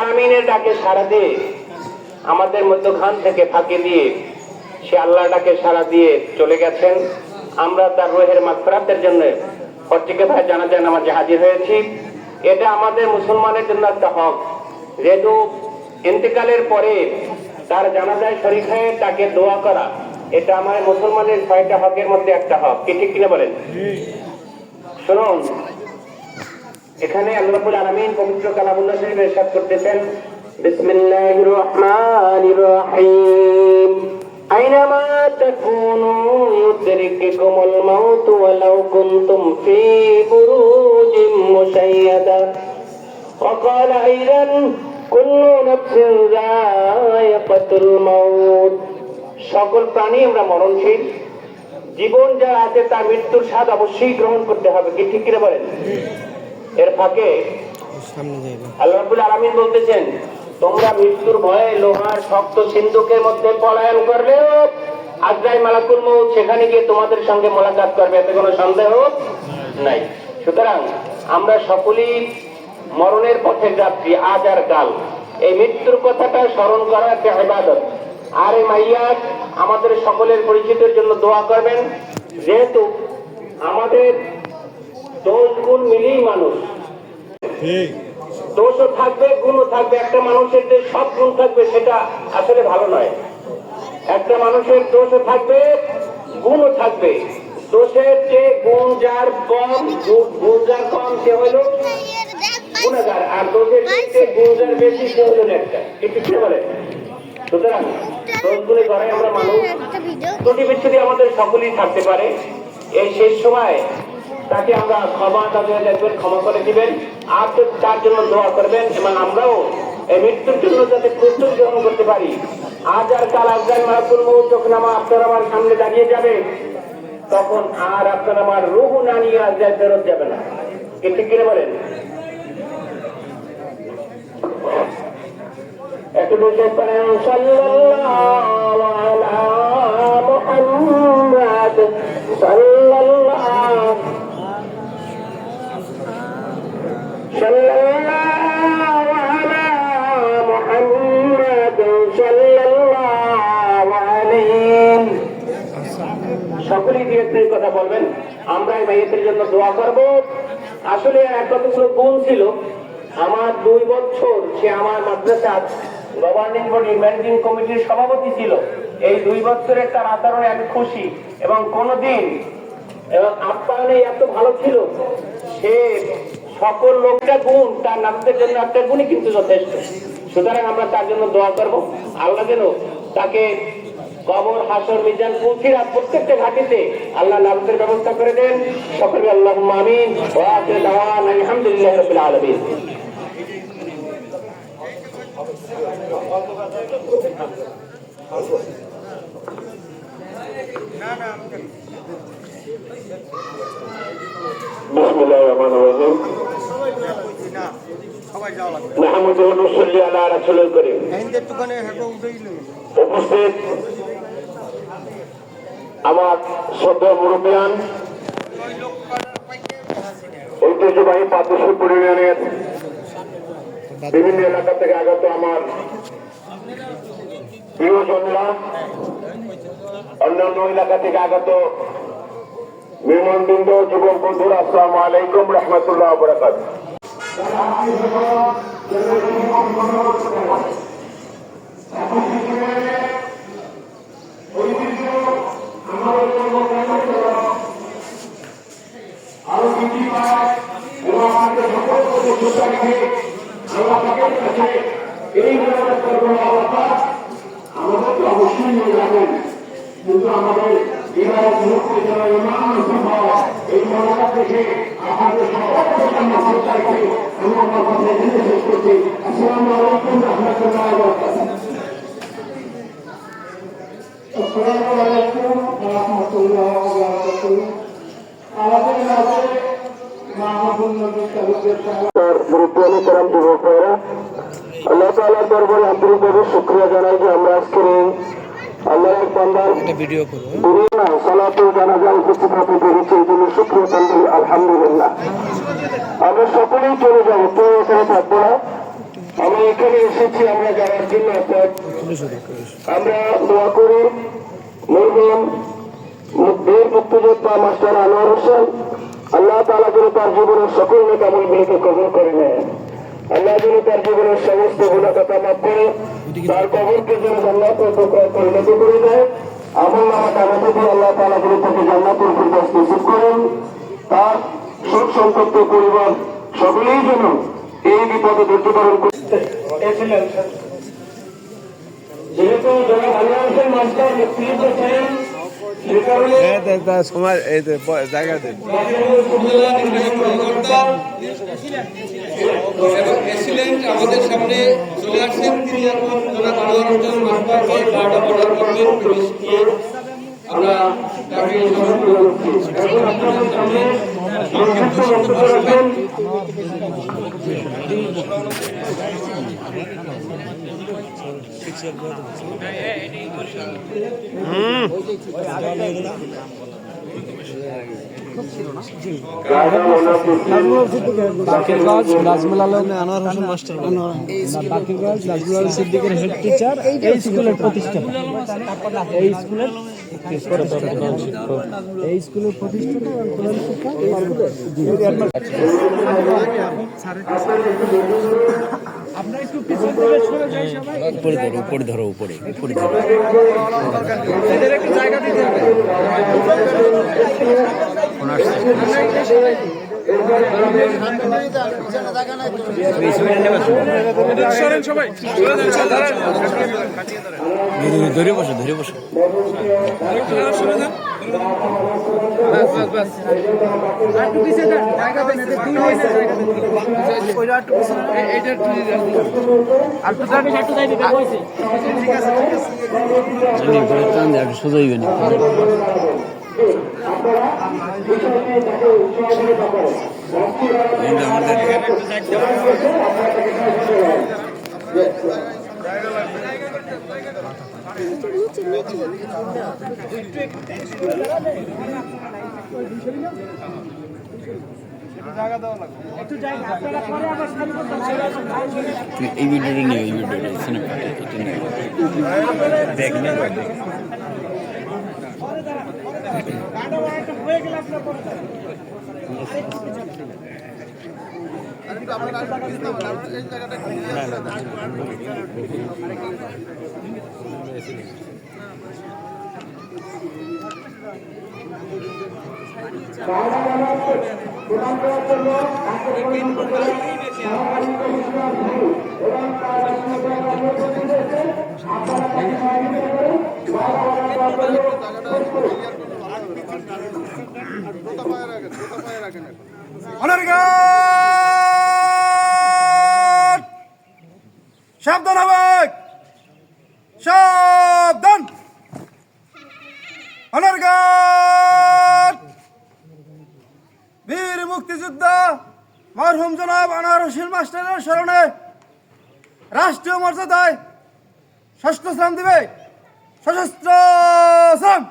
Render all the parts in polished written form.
আলামিনের ডাকে সাড়া দিয়ে আমাদের মধ্যখান থেকে ফাঁকি দিয়ে সে আল্লাহর ডাকে সাড়া দিয়ে চলে গেছেন। আমরা তার রুহের মাগফিরাতের জন্য প্রত্যেকে ভাই জানাজা নামাজে হাজির হয়েছি। এটা আমাদের মুসলমানের জন্য একটা হক, যেহেতু ইন্তেকালের পরে তার জানাজায় শরীক হয়ে তাকে দোয়া করা, এটা আমার মুসলমানের 6টা হকের মধ্যে একটা হক। কি ঠিক কিনা বলেন? শুনুন, এখানে আল্লাহ রাব্বুল আলামিন পবিত্র কালামুল্লাহ শরীফে ইরশাদ করতেছেন, বিসমিল্লাহির রহমানির রহিম, আইনামা তাকুনু ইউদরিকুমুল মাউত ওয়ালাউ কুনতুম ফি বুরুজিম মুশাইয়াদা ওয়া ক্বালা আইদান কুল্লু নাফসিন যায়িকাতুল মাউত। সকল প্রাণী আমরা মরণশীল, জীবন যার আছে তার মৃত্যুর স্বাদ অবশ্যই গ্রহণ করতে হবে। কি ঠিক কিনা বলেন? এর ফাঁকে আল্লাহ রাব্বুল আলামিন বলতেছেন, তোমরা মৃত্যুর ভয়ে লোহার শক্ত সিন্ধুকের মধ্যে পলায়ন করলেও আজরাইল মালাকুল মউত সেখানে গিয়ে তোমাদের সঙ্গে মোলাকাত করবে, এতে কোনো সন্দেহ নাই। সুতরাং আমরা সকলেই মরণের পথে যাত্রী, আজ আর কাল। এই মৃত্যুর কথাটা স্মরণ করা একটা ইবাদত। আর এই মাইয়াত আমাদের সকলের পরিচিতের জন্য দোয়া করবেন, যেহেতু আমাদের দোষ গুণ মিলিয়ে মানুষ, দোষও থাকবে গুণও থাকবে। একটা মানুষের যে সব গুণ থাকবে সেটা আসলে ভালো নয়। একটা মানুষের দোষও থাকবে গুণও থাকবে। দোষের যে গুণ যার কম, গুণ যার কম সে হইল গুণাগার, আর দোষের যে গুণ যার বেশি সে হইল একটা। কিছু কি বলে? সুতরাং দোষগুলি করে আমরা মানুষ, ত্রুটি বিচ্ছুতি আমাদের সকলেই থাকতে পারে। এই শেষ সময় তাকে আমরা ক্ষমা দেখবেন, ক্ষমা করে দিবেন, আর তার জন্য দোয়া করবেন, এবং আমরাও এই মৃত্যুর জন্য যাতে প্রস্তুতি গ্রহণ করতে পারি। আজ আর কাল আজরাইল মালাকুল মউত যখন আপনার আমার সামনে দাঁড়িয়ে যাবে, তখন আর আপনার আমার রূহ না নিয়ে আজরাইল ফেরত যাবে না। কি ঠিক কিনা বলেন? একটু বলতে পারেন, সাল্লাল্লাহু আলা মুহাম্মাদ, সাল্লাল্লাহু আলা মুহাম্মাদ সাল্লাল্লাহু আলাইহি। সকলেই দিয়ে কথা বলবেন, আমরা এই মাইয়াতের জন্য দোয়া করব। আসলে কতগুলো গুণ ছিল। আমার 2 বছর সে আমার মাদ্রাসা গভর্নিং বডি ম্যানেজিং কমিটির সভাপতি ছিল। এই 2 বছরের তার আচরণে আমি খুশি, এবং কোনদিন এবং আপ্যায়নে এত ভালো ছিল। সে সকল লোকটা গুণ, তার নামদের জন্য একটা গুণই কিন্তু যথেষ্ট। সুতরাং আমরা তার জন্য দোয়া করব, আল্লাহ যেন তাকে কবর, হাসর, মিজান, পুলসিরাত প্রত্যেকটা ঘাটিতে আল্লাহ নামাজের ব্যবস্থা করে দেন। সকলে আল্লাহুম্মা আমিন ওয়া আখিরু দাওয়ানা আলহামদুলিল্লাহি রাব্বিল আলামিন। বিসমিল্লাহির রহমানির রহিম। মুহাম্মাদুর রাসূলুল্লাহ আলা রাসূলিল কারীম। উপস্থিত আমার শ্রদ্ধেয় মুরব্বিয়ান, ঐতিহ্যবাহী পাদ্রশীপুর ইউনিয়নের বিভিন্ন এলাকা থেকে আগত আমার প্রিয়জনরা, অন্যান্য এলাকা থেকে আগত মেহমানবৃন্দ, যুবক বন্ধুরা, আসসালামু আলাইকুম রহমতুল্লাহ ওয়া বারাকাতুহু। আমাদের অবশ্যই নিয়ে যাবেন, কিন্তু আমাদের এই মনোভাব দেখে আপনাদের সকলের সামনে ভালো চাইছে। আমি আমার কথা এখানে শেষ করছি। আসসালামু আলাইকুম রহমতুল্লাহ ওয়া বারাকাতুহু। আসসালামু আলাইকুম রহমতুল্লাহ ওয়া বারাকাতুহু। আমাদের মাঝে মাহমুদুল নবী সাহেবের মুরব্বিয়ানে কেরাম, যুবক ভাইরা, আল্লাহ তাআলার দরবারে আন্তরিকভাবে শুকরিয়া জানাই যে আমরা আজকের আল্লাহর বান্দার সালাতুল জানাজায় উপস্থিত হতে পেরেছি, এই জন্য শুকরিয়া আলহামদুলিল্লাহ। আমরা সকলেই চলে যাবো, কেউ এখানে থাকবো না। আমি এখানে এসেছি আমরা যাওয়ার জন্য আমরা দোয়া করি মরহুম বীর মুক্তিযোদ্ধা মাস্টার আনোয়ার হোসেন আল্লাহ তাআলা যেন তার জীবনের সকল নেকামলগুলিকে কবুল করে নেয়। আল্লাহ যেন তার জীবনের সমস্ত গুনাহ খাতা মাফ করে তার কবরকে যেন জান্নাতের টুকরায় পরিণত করে দেয়। আমলনামা কামাতে দিয়ে আল্লাহ তাআলা যেন তাকে জান্নাতুল ফিরদাউস নসিব করেন। তার সুখ সম্পত্তি পরিবার সকলেই যেন এই বিপদে ধৈর্য ধারণ করতে যেহেতু যারা আনোয়ার হোসেন মাস্টার মুক্তিযোদ্ধা ছিলেন সে কারণে সময় এই জায়গা দেন প্রেসিডেন্ট আমাদের সামনে চলে আসছেন। তিনি এখন জনাব আনোয়ার হোসেন মাস্টারকে বারোটা পড়ার করবেন। আমরা তাকে সম্মান করছি। এখন আপনাদের সামনে সংক্ষিপ্ত বক্তব্য রাখবেন বাকিরগঞ্জ নাজমুল আলম আনোয়ার হোসেন মাস্টার বাকিরগঞ্জ নাজমুল আলম সিদ্দিকের হেড টিচার এই স্কুলের প্রতিষ্ঠাতা এই স্কুলের প্রতিষ্ঠাতা এবং প্রধান শিক্ষক আপনার একটু পিছন থেকে সরে যাই সবাই উপরে ধরো এদের একটু জায়গা দিতে হবে ধরে বসো সোজাই বেনি এই ভিডিওটা নিয়ে এই ভিডিওটা দেখ না সাবধান হবে সাবধান বীর মুক্তিযোদ্ধা মরহুম জনাব আনোয়ার হোসেন মাস্টারের স্মরণে রাষ্ট্রীয় মর্যাদায় ষষ্ঠ শ্রম দিবে সশস্ত্র শ্রম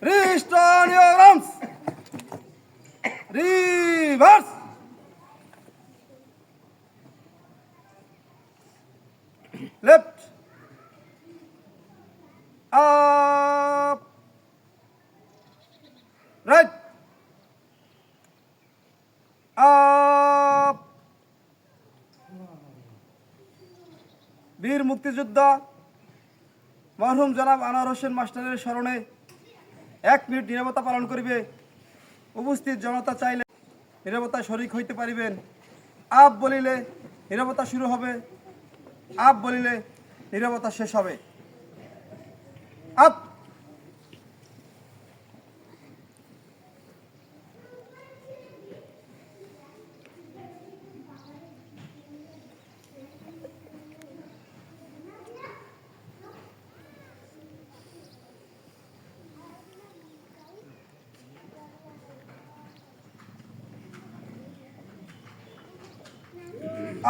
Return your arms. Reverse. Left. Up. Right. Up. বীর মুক্তিযোদ্ধা মরহুম জনাব আনোয়ার হোসেন মাস্টারের স্মরণে 1 মিনিট নীরবতা পালন করিবে। উপস্থিত জনতা চাইলে নীরবতায় শরিক হইতে পারিবেন। আপ বলিলে নীরবতা শুরু হবে, আপ বলিলে নীরবতা শেষ হবে। আপ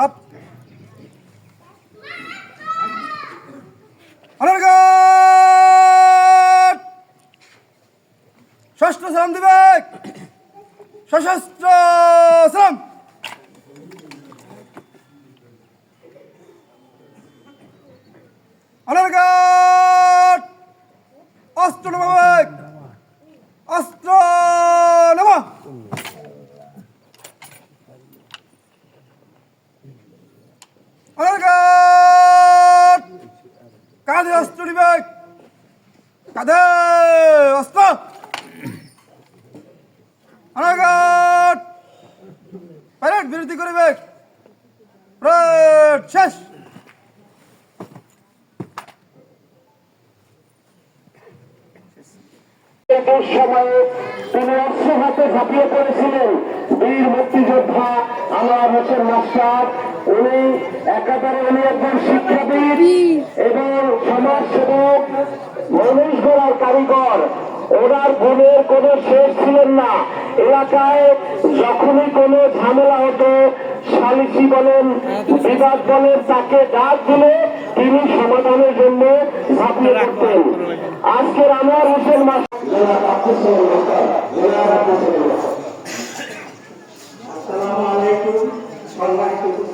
আপ অনার গার্ড ষষ্ঠ সালাম দিবে সশস্ত্র সালাম অনার গার্ড অস্ত্র নামাবে অস্ত্র নামা অনার গার্ড কাঁধে অস্ত্র নিবে কাঁধে অস্ত্র অনার গার্ড প্যারেড বিরতি করিবে প্যারেড শেষ দুঃসময়ে তিনি অস্ত্র হাতে ঝাঁপিয়ে পড়েছিলেন বীর মুক্তিযোদ্ধা আনোয়ার হোসেন মাস্টার। উনি একজন শিক্ষাবিদ এবং সমাজসেবক, মানুষ গড়ার কারিগর। ওনার গুণের কোনো শেষ ছিলেন না। এলাকায় যখনই কোনো ঝামেলা হতো, সালিসি বলেন, বিবাদ বলেন, তাকে ডাক দিলে তিনি সমাধানের জন্য ঝাঁপিয়ে পড়তেন। আজকের আনোয়ার হোসেন মাস্টার আসসালামু আলাইকুম সম্মানিত